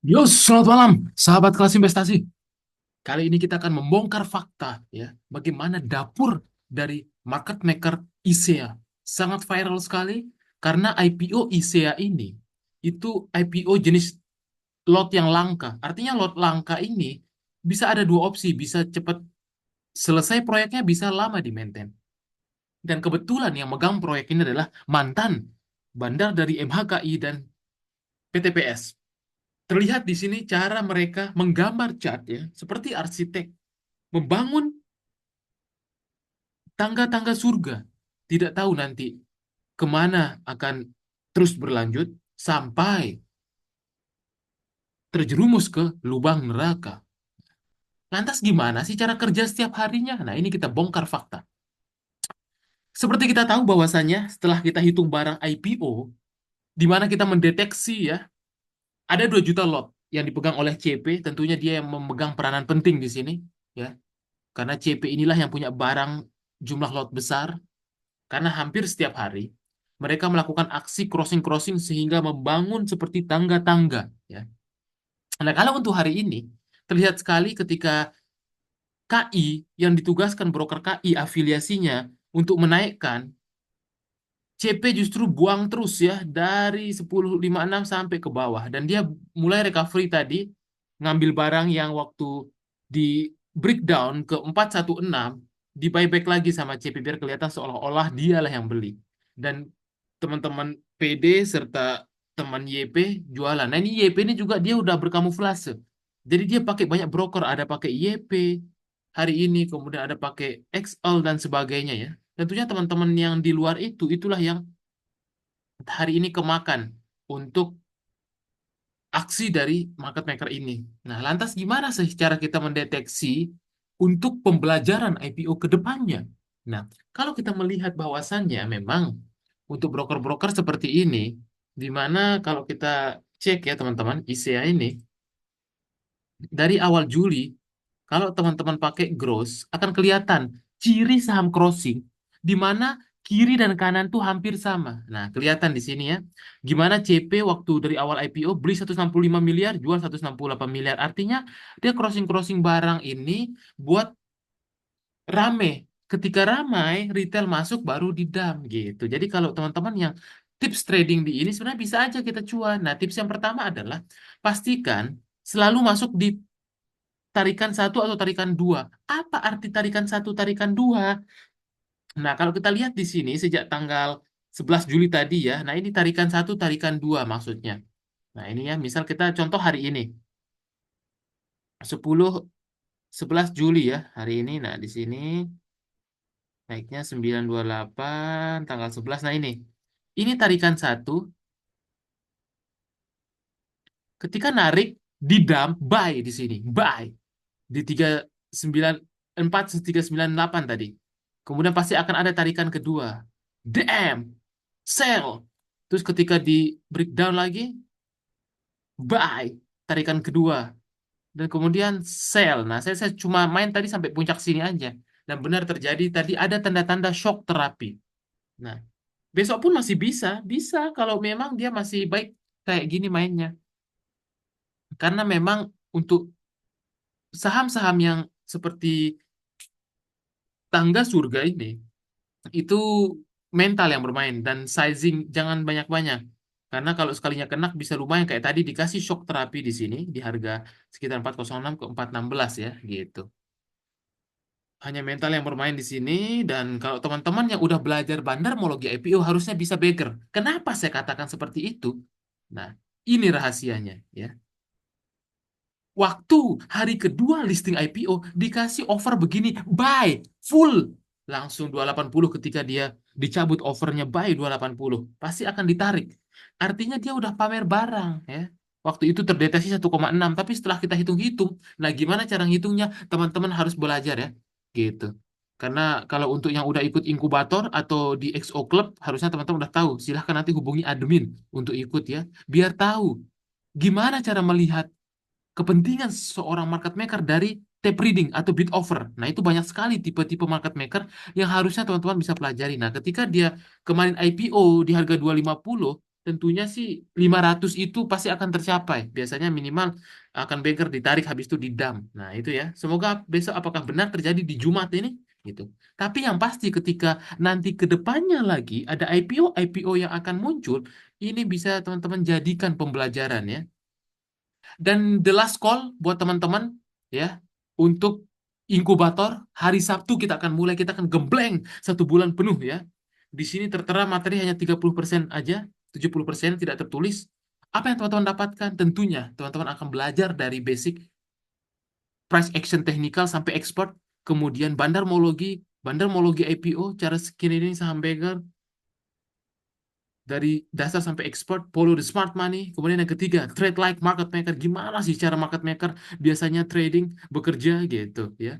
Yo, selamat malam, sahabat kelas investasi. Kali ini kita akan membongkar fakta, ya, bagaimana dapur dari market maker ISEA. Sangat viral sekali karena IPO ISEA ini itu IPO jenis lot yang langka. Artinya lot langka ini bisa ada dua opsi, bisa cepat selesai proyeknya, bisa lama di maintain. Dan kebetulan yang megang proyek ini adalah mantan bandar dari MHKI dan PTPS. Terlihat di sini cara mereka menggambar cat ya, seperti arsitek membangun tangga-tangga surga. Tidak tahu nanti kemana akan terus berlanjut sampai terjerumus ke lubang neraka. Lantas gimana sih cara kerja setiap harinya? Nah, ini kita bongkar fakta. Seperti kita tahu bahwasannya setelah kita hitung barang IPO, di mana kita mendeteksi ya, ada 2 juta lot yang dipegang oleh CP, tentunya dia yang memegang peranan penting di sini, ya. Karena CP inilah yang punya barang jumlah lot besar, karena hampir setiap hari mereka melakukan aksi crossing-crossing sehingga membangun seperti tangga-tangga, ya. Nah, kalau untuk hari ini terlihat sekali ketika KI yang ditugaskan broker KI afiliasinya untuk menaikkan, CP justru buang terus ya dari 10.56 sampai ke bawah, dan dia mulai recovery tadi ngambil barang yang waktu di breakdown ke 416 di buyback lagi sama CP biar kelihatan seolah-olah dialah yang beli, dan teman-teman PD serta teman YP jualan. Nah, ini YP ini juga dia udah berkamuflase, jadi dia pakai banyak broker, ada pakai YP hari ini, kemudian ada pakai XL dan sebagainya ya. Tentunya teman-teman yang di luar itu, itulah yang hari ini kemakan untuk aksi dari market maker ini. Nah, lantas gimana sih cara kita mendeteksi untuk pembelajaran IPO ke depannya? Nah, kalau kita melihat bahwasannya memang untuk broker-broker seperti ini, di mana kalau kita cek ya teman-teman, ICA ini, dari awal Juli, kalau teman-teman pakai gross, akan kelihatan ciri saham crossing, di mana kiri dan kanan tuh hampir sama. Nah, kelihatan di sini ya. Gimana CP waktu dari awal IPO beli 165 miliar, jual 168 miliar. Artinya dia crossing-crossing barang ini buat rame. Ketika ramai, retail masuk baru didam gitu. Jadi kalau teman-teman yang tips trading di ini sebenarnya bisa aja kita cuan. Nah, tips yang pertama adalah pastikan selalu masuk di tarikan satu atau tarikan dua. Apa arti tarikan satu, tarikan dua? Nah, kalau kita lihat di sini sejak tanggal 11 Juli tadi ya, nah ini tarikan satu, tarikan dua maksudnya. Nah, ini ya, misal kita contoh hari ini, 10, 11 Juli ya, hari ini. Nah, di sini naiknya 928, tanggal 11. Nah, ini tarikan satu, ketika narik, di dump, buy di sini, buy. Di 394 398 tadi. Kemudian pasti akan ada tarikan kedua. DM, sell. Terus ketika di breakdown lagi, buy, tarikan kedua. Dan kemudian sell. Nah, saya cuma main tadi sampai puncak sini aja. Dan benar terjadi tadi ada tanda-tanda shock terapi. Nah, besok pun masih bisa. Bisa kalau memang dia masih baik kayak gini mainnya. Karena memang untuk saham-saham yang seperti tangga surga ini, itu mental yang bermain dan sizing jangan banyak-banyak. Karena kalau sekalinya kena bisa lumayan kayak tadi dikasih shock terapi di sini di harga sekitar 406 ke 416 ya gitu. Hanya mental yang bermain di sini, dan kalau teman-teman yang udah belajar bandarmologi IPO harusnya bisa bagger. Kenapa saya katakan seperti itu? Nah, ini rahasianya ya. Waktu hari kedua listing IPO dikasih offer begini, buy full langsung 280 ketika dia dicabut offernya buy 280 pasti akan ditarik. Artinya dia udah pamer barang ya. Waktu itu terdeteksi 1,6, tapi setelah kita hitung-hitung, nah gimana cara ngitungnya? Teman-teman harus belajar ya. Gitu. Karena kalau untuk yang udah ikut inkubator atau di XO Club, harusnya teman-teman udah tahu. Silahkan nanti hubungi admin untuk ikut ya. Biar tahu gimana cara melihat kepentingan seorang market maker dari tape reading atau bid offer. Nah, itu banyak sekali tipe-tipe market maker yang harusnya teman-teman bisa pelajari. Nah, ketika dia kemarin IPO di harga 250, tentunya sih 500 itu pasti akan tercapai. Biasanya minimal akan banker ditarik habis itu didam. Nah, itu ya. Semoga besok apakah benar terjadi di Jumat ini gitu. Tapi yang pasti ketika nanti ke depannya lagi ada IPO yang akan muncul, ini bisa teman-teman jadikan pembelajaran ya. Dan the last call buat teman-teman ya untuk inkubator hari Sabtu kita akan gembleng 1 bulan penuh ya. Di sini tertera materi hanya 30% aja, 70% tidak tertulis. Apa yang teman-teman dapatkan? Tentunya teman-teman akan belajar dari basic price action technical sampai expert, kemudian bandarmologi IPO, cara screening saham bagel, dari dasar sampai expert, follow the smart money. Kemudian yang ketiga, trade like market maker. Gimana sih cara market maker biasanya trading, bekerja gitu ya.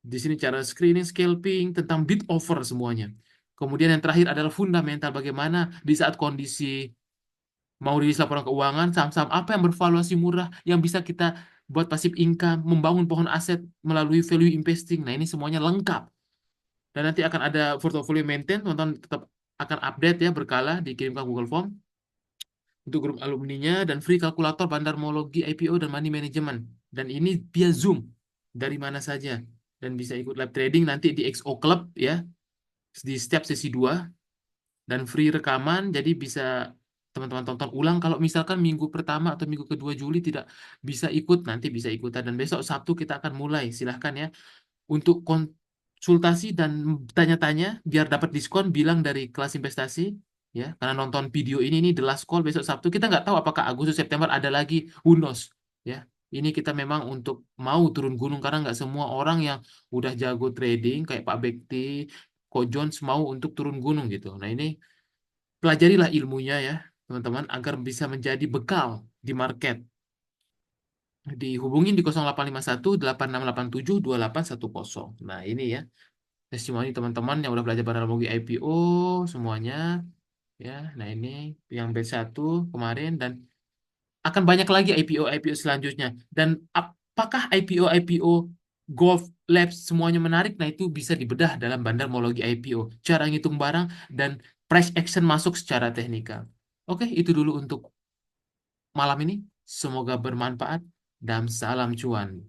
Di sini cara screening, scalping, tentang bid offer semuanya. Kemudian yang terakhir adalah fundamental bagaimana di saat kondisi mau rilis laporan keuangan, saham-saham apa yang bervaluasi murah yang bisa kita buat pasif income, membangun pohon aset melalui value investing. Nah, ini semuanya lengkap. Dan nanti akan ada portfolio maintain, teman-teman tetap akan update ya berkala dikirimkan Google Form untuk grup alumninya dan free kalkulator bandarmologi IPO dan money management. Dan ini via Zoom dari mana saja dan bisa ikut live trading nanti di XO Club ya di setiap sesi 2 dan free rekaman jadi bisa teman-teman tonton ulang kalau misalkan minggu pertama atau minggu kedua Juli tidak bisa ikut nanti bisa ikutan dan besok Sabtu kita akan mulai silahkan ya untuk konsultasi dan tanya-tanya biar dapat diskon bilang dari kelas investasi ya karena nonton video ini the last call besok Sabtu kita nggak tahu apakah Agustus September ada lagi who knows ya ini kita memang untuk mau turun gunung karena nggak semua orang yang udah jago trading kayak Pak Bekti, Ko Jones mau untuk turun gunung gitu. Nah ini pelajarilah ilmunya ya teman-teman agar bisa menjadi bekal di market. Dihubungin di 0851 8687 2810. Nah, ini ya testimoni teman-teman yang udah belajar barang IPO semuanya ya. Nah, ini yang batch 1 kemarin dan akan banyak lagi IPO selanjutnya. Dan apakah IPO Golf Labs semuanya menarik? Nah, itu bisa dibedah dalam bandarmologi IPO, cara ngitung barang dan price action masuk secara teknikal. Oke, itu dulu untuk malam ini. Semoga bermanfaat dan salam cuan.